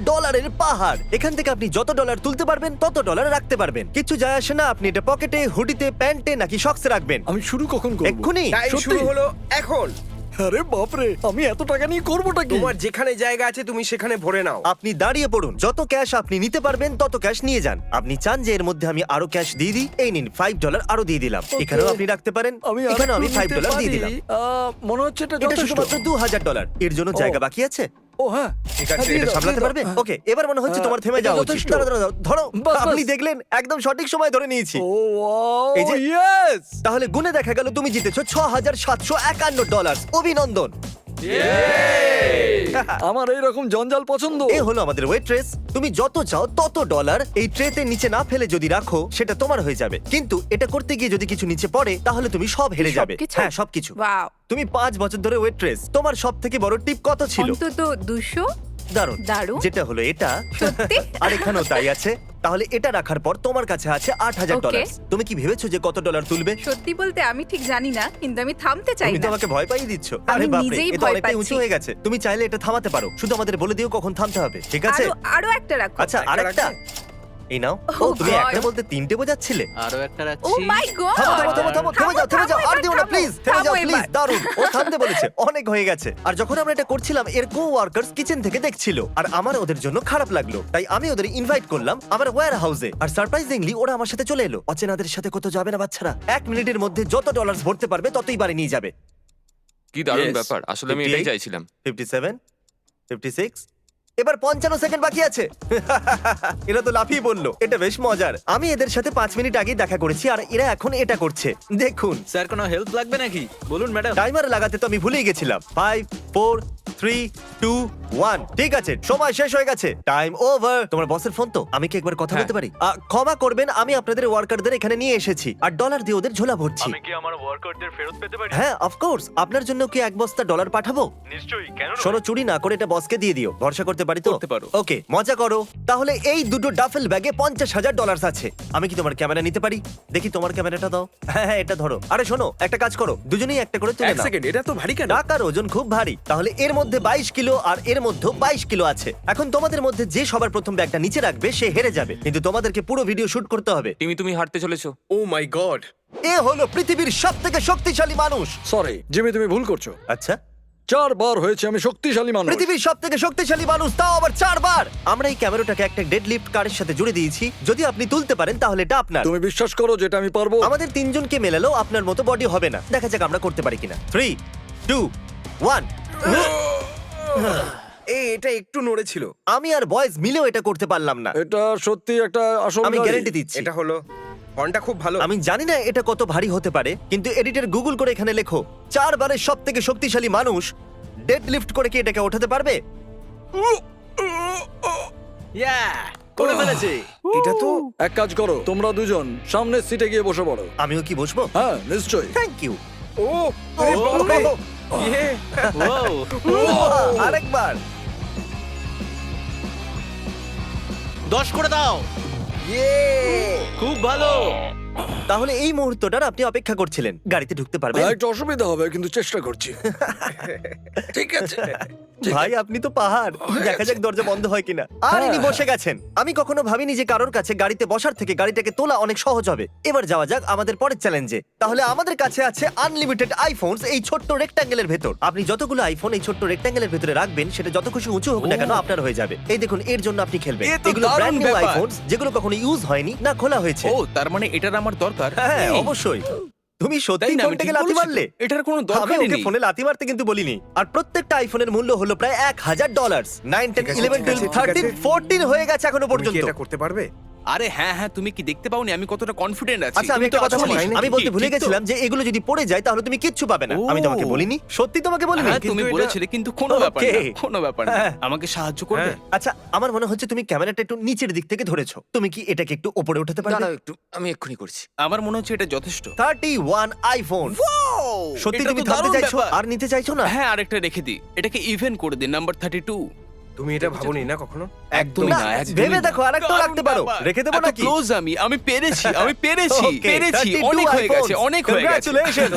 ডলারের পাহাড়। এখান থেকে আপনি যত ডলার তুলতে পারবেন তত ডলার রাখতে পারবেন। কিছু যায় আসে না আপনি এটা পকেটে, হুডিতে, প্যান্টে নাকি শক্সে রাখবেন। আমি শুরু কখন করব? এক্ষুনি। তাই সত্যি? শুরু হলো এখন। আরে বাপরে, আমি এত টাকা নিয়ে করবোটা কি? তোমার যেখানে জায়গা আছে তুমি সেখানে ভরে নাও। আপনি দাঁড়িয়ে পড়ুন, যত ক্যাশ আপনি নিতে পারবেন তত ক্যাশ নিয়ে যান। আপনি চান যে এর মধ্যে আমি আরো ক্যাশ দিয়ে দিই, এই নিন $5 আরো দিয়ে দিলাম। Okay. এখানেও আপনি রাখতে পারেন, এখানেও আমি $5 দিয়ে দিলাম। মনে হচ্ছে এটা এটা যথেষ্ট। শুধুমাত্র $2000। এর জন্য ও। জায়গা বাকি আছে? ও হ্যাঁ, ঠিক আছে, হ্যাঁ, দিয়ে এটা দাও, সামলাতে দিয়ে দাও। পারবে? ওকে, এবার মনে হচ্ছে তোমার থেমে এটা যাওয়া উচিত। যথেষ্ট। দাঁড়াও, দাঁড়াও, ধরো। বাস, আপনি বাস। দেখলেন একদম সঠিক সময় ধরে নিয়েছি। ও ওয়াও, এই যে ইয়েস! তাহলে গুনে দেখা গেল তুমি জিতেছো $6751। অভিনন্দন। আমার এইরকম জঞ্জাল পছন্দ। এ হলো আমাদের ওয়েট্রেস। তুমি যত চাও তত ডলার এই ট্রেতে নিচে না ফেলে যদি রাখো সেটা তোমার হয়ে যাবে, কিন্তু এটা করতে গিয়ে যদি কিছু নিচে পড়ে তাহলে তুমি সব হেরে যাবে। সবকিছু? হ্যাঁ, সবকিছু। ওয়াও, তুমি 5 বছর ধরে ওয়েট্রেস, তোমার সব থেকে বড় টিপ কত ছিল? অন্তত 200। দারুণ। দারুণ। যেটা হলো এটা। সত্যি? আর এখানেও তাই আছে। তাহলে এটা রাখার পর তোমার কাছে আছে $8000। Okay. তুমি কি ভেবেছো যে কত ডলার তুলবে? সত্যি বলতে আমি ঠিক জানি না, কিন্তু আমি থামতে চাই তুমি তো না। আমাকে ভয় পাইয়ে দিচ্ছ। আমি আরে বাপরে, নিজেই এটা ভয় অনেকটাই উঁচু পাচ্ছি। হয়ে গেছে। তুমি চাইলে এটা থামাতে পারো, শুধু আমাদের বলে দিও কখন থামতে হবে, ঠিক আছে? আরো একটা রাখো। আচ্ছা, একটা আরেকটা। এই নাও। ও, Oh তুমি God. একটা বলতে তিনটে বোঝাচ্ছিলে। আরো একটা ও রাখছি। মাই গড। থামো, থামো, থামো, থামো, থেমে যাও, থেমে যাও, আর দিও না, প্লিজ, থেমে যাও, প্লিজ। দারুণ, ও থামতে বলেছে, অনেক হয়ে গেছে। আর যখন আমরা এটা করছিলাম, এর কো-ওয়ার্কার্স কিচেন থেকে দেখছিল, আর আমার ওদের জন্য খারাপ লাগলো, তাই আমি ওদের ইনভাইট করলাম আমার ওয়্যার হাউসে। আর সারপ্রাইজিংলি ওরা আমার সাথে চলে এলো। অচেনাদের সাথে কত যাবে না বাচ্চারা। 1 মিনিটের মধ্যে যত ডলার ভরতে পারবে ততই বাড়ি নিয়ে যাবে। কি দারুণ Yes. ব্যাপার, আসলে আমি 58, এটাই চাইছিলাম। 57, 56, এবার 55 সেকেন্ড বাকি আছে। এরা তো লাফিয়ে বললো, এটা বেশ মজার। আমি এদের সাথে 5 মিনিট আগেই দেখা করেছি আর এরা এখন এটা করছে। দেখুন, স্যার কোনো হেল্প লাগবে নাকি বলুন ম্যাডাম। টাইমার লাগাতে তো আমি ভুলেই গেছিলাম। 5 4 3 2 1। ঠিক আছে, সময় শেষ হয়ে গেছে, টাইম ওভার। তোমার বসের ফোন তো? আমি কি একবার কথা হ্যাঁ। বলতে পারি? ক্ষমা করবেন, আমি আপনাদের ওয়ার্কারদের এখানে নিয়ে এসেছি আর ডলার দিয়ে ওদের ঝোলা ভরছি। আমি কি আমার ওয়ার্কারদের ফেরত পেতে পারি? হ্যাঁ, অফকোর্স। আপনার জন্য কি 1 বস্তা ডলার পাঠাবো? নিশ্চয়ই, কেন নয়? শোনো, চুরি না করে এটা বসকে দিয়ে দিও। ভরসা করতে পারি তো? করতে পারো। ওকে, মজা করো। তাহলে এই দুটো ডাফেল ব্যাগে $50,000 আছে। আমি কি তোমার ক্যামেরা নিতে পারি? দেখি তোমার ক্যামেরাটা দাও। হ্যাঁ হ্যাঁ, এটা ধরো। আরে শোনো, একটা কাজ করো, দুজনেই একটা করে তুলে এক নাও। সেকেন্ড, এটা তো ভারী কেন? টাকার ওজন খুব ভারী। তাহলে এর মধ্যে 22 কিলো আর এর মধ্যে 22 কিলো আছে। এখন তোমাদের মধ্যে যে সবার প্রথম ব্যাগটা নিচে রাখবে সে হেরে যাবে, কিন্তু তোমাদেরকে পুরো ভিডিও শুট করতে হবে। তুমি হারতে চলেছো। ও মাই গড। এ হলো পৃথিবীর সবথেকে শক্তিশালী মানুষ। সরি জিমি, তুমি ভুল করছো। আচ্ছা, 4 বার হয়েছে আমি শক্তিশালী মানুষ। পৃথিবীর সবথেকে শক্তিশালী মানুষ, তাও আবার 4 বার। আমরা এই ক্যামেরাটাকে একটা ডেড লিফট কারের সাথে জুড়ে দিয়েছি। যদি আপনি তুলতে পারেন তাহলে এটা আপনার। তুমি বিশ্বাস করো যেটা আমি পারবো? আমাদের তিনজনকে মেলালেও আপনার মতো বডি হবে না। দেখা যাক আমরা করতে পারি কিনা। 3 2 1। এটা একটু নড়েছিল। আমি আর বয়েজ মিলেও এটা করতে পারলাম না। এটা সত্যি একটা আসল আমি গাড়ি। গ্যারান্টি দিচ্ছি। এটা হলো, ফোনটা খুব ভালো। আমি জানি না এটা কত ভারী হতে পারে, কিন্তু এডিটর গুগল করে এখানে লেখো 4 বারের সব থেকে শক্তিশালী মানুষ ডেড লিফট করে কি এটাকে ওঠাতে পারবে? ইয়া করে ফেলেছি। এটা তো এক কাজ করো, তোমরা দুজন সামনের সিটে গিয়ে বসে পড়ো। আমিও কি বসবো? হ্যাঁ নিশ্চয়ই। Thank you. ও আরে বাপরে। ইয়ে। আরেকবার। 10 করে দাও। খুব ভালো। তাহলে এই মুহূর্তটার আপনি অপেক্ষা করছিলেন। গাড়িতে ঢুকতে পারবেন? একটু অসুবিধা হবে কিন্তু চেষ্টা করছি। ঠিক আছে। ভাই, আপনি তো পাহাড়। দেখা যাক দরজা বন্ধ হয় কিনা। আর ইনি বসে গেছেন। আমি কখনো ভাবিনি যে কারোর কাছে গাড়িতে বসার থেকে গাড়িটাকে তোলা অনেক সহজ হবে। এবার যাওয়া যাক আমাদের পরের চ্যালেঞ্জে। তাহলে আমাদের কাছে আছে আনলিমিটেড আইফোনস এই ছোট্ট রেক্ট্যাঙ্গেলের ভেতর। আপনি যতগুলো আইফোন এই ছোট্ট রেক্ট্যাঙ্গেলের ভেতরে রাখবেন, সেটা যত খুশি উঁচু হোক না কেন আপনার হয়ে যাবে। এই দেখুন, এর জন্য আপনি খেলবেন। এ তো এগুলো দারুণ ব্র্যান্ড নিউ ব্যাপার। আইফোনস, যেগুলো কখনো ইউজ হয়নি না খোলা হয়েছে। ও, তার মানে এটার আমার দরকার। হ্যাঁ, এই, অবশ্যই। তুমি সত্যি তাই না, আমি ফোনটাকে ঠিক লাথি বলছি তো। মারলে? এটার কোনো আমি দরকারই ওকে নেই। ফোনে লাথি মারতে কিন্তু বলিনি। আর প্রত্যেকটা আইফোনের মূল্য হলো প্রায় $1000। 9 10 ঠিক আছে, 11 ঠিক আছে, 12 13 ঠিক আছে। 14 হয়ে গেছে এখনো তুমি কি পর্যন্ত। এটা করতে পারবে? আরে হ্যাঁ হ্যাঁ, তুমি কি দেখতে পাওনি আমি কতটা কনফিডেন্ট আছি? আচ্ছা, আমি তুমি তো একটা কথা আছো বলি। নাকি? আমি বলতে ভুলে ঠিক তো? গেছিলাম যে এগুলো যদি পড়ে যায় তাহলে তুমি কিচ্ছু পাবে না। ও। আমি তোমাকে বলিনি? সত্যি তোমাকে বলিনি? হ্যাঁ, তুমি কিন্তু বলেছিলে, কিন্তু কোনো ব্যাপার না, Okay. কোনো ব্যাপার না। হ্যাঁ। আমাকে সাহায্য করবে? হ্যাঁ। আচ্ছা, আমার মনে হচ্ছে তুমি ক্যামেরাটা একটু নিচের দিক থেকে ধরেছো। তুমি কি এটাকে একটু উপরে উঠাতে পারবে? দাঁড়াও একটু, আমি এক্ষুনি করছি। আমার মনে হচ্ছে এটা যথেষ্ট। 31 আইফোন। সত্যি এটা তুমি তো থামতে দারুণ চাইছো ব্যাপার। আর নিতে চাইছো না? হ্যাঁ, আরেকটা রেখে দিই, এটাকে ইভেন করে দিন, নাম্বার 32। তুমি এটা ভাবোনি না কখনো? একদমই না, না, একদমই ভেবে না। দেখো আরেকটাও দারুণ রাখতে পারো। ব্যাপার। রেখে দেবো এত নাকি? close আমি পেরেছি, আমি পেরেছি, Okay, পেরেছি। 32 অনেক হয়ে গেছে, iPhones. অনেক হয়ে গেছে। Congratulations!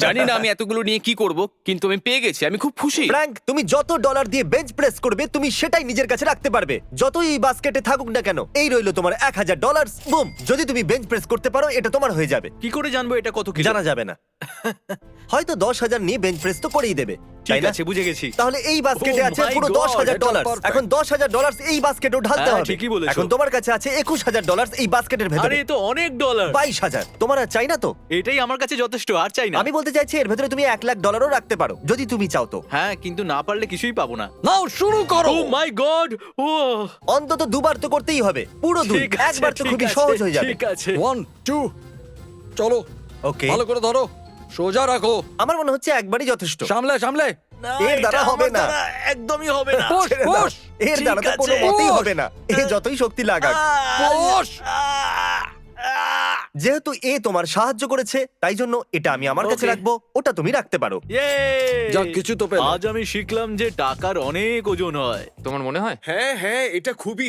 জানি না আমি এতগুলো নিয়ে কি করব, কিন্তু আমি পেয়ে গেছি, আমি খুব খুশি। ফ্র্যাঙ্ক, তুমি যত ডলার দিয়ে বেঞ্চ প্রেস করবে তুমি সেটাই নিজের কাছে রাখতে পারবে, যতই এই বাস্কেটে থাকুক না কেন। এই রইলো তোমার $1000। বুম! যদি তুমি বেঞ্চ প্রেস করতে পারো এটা তোমার হয়ে যাবে। কি করে জানবো এটা কত কিলো? জানা যাবে না। হয়তো 10,000 নিয়ে বেঞ্চ প্রেস তো করেই দেবে, তাই ঠিক না? আছে, বুঝে গেছি। তাহলে এই বাস্কেটে Oh আছে my পুরো God, $10,000। এটা perfect. এখন $10,000 এই বাস্কেটে ঢালতে হ্যাঁ, হবে। ঠিকই বলেছো। এখন তোমার কাছে আছে $21,000 এই বাস্কেটের আরে ভেতরে। এ তো অনেক ডলার। 22,000। তোমার আর চাই না তো? এটাই আমার কাছে যথেষ্ট, আর চাই না। আমি বলতে চাইছি এর ভেতরে তুমি $1,00,000 রাখতে পারো যদি তুমি চাও তো। হ্যাঁ, কিন্তু না পারলে কিছুই পাবো না। নাও শুরু করো। ও মাই গড! ও অন্তত দুবার তো করতেই হবে, পুরো দুই। ঠিক আছে, একবার তো ঠিক খুবই আছে, সহজ হয়ে যাবে। ঠিক আছে। 1 2 চলো, ওকে, ভালো করে ধরো, সোজা রাখো, আমার মনে হচ্ছে একবারই যথেষ্ট। সামলে সামলে। না, এর দ্বারা এটা হবে আমার না। দ্বারা একদমই হবে না। পুশ ছেড়ে দাও। পুশ এর ঠিক দ্বারা তো কোনো আছে। মতেই পুশ। হবে না, এ যতই শক্তি লাগাক। পুশ। যেহেতু এ তোমার সাহায্য করেছে তাই জন্য এটা আমি আমার কাছে Okay. রাখবো, ওটা তুমি রাখতে পারো। Yay! যাক, কিছু তো পেলে। আজ আমি শিখলাম যে টাকার অনেক ওজন হয়। তোমার মনে হয়? হ্যাঁ হ্যাঁ, এটা খুবই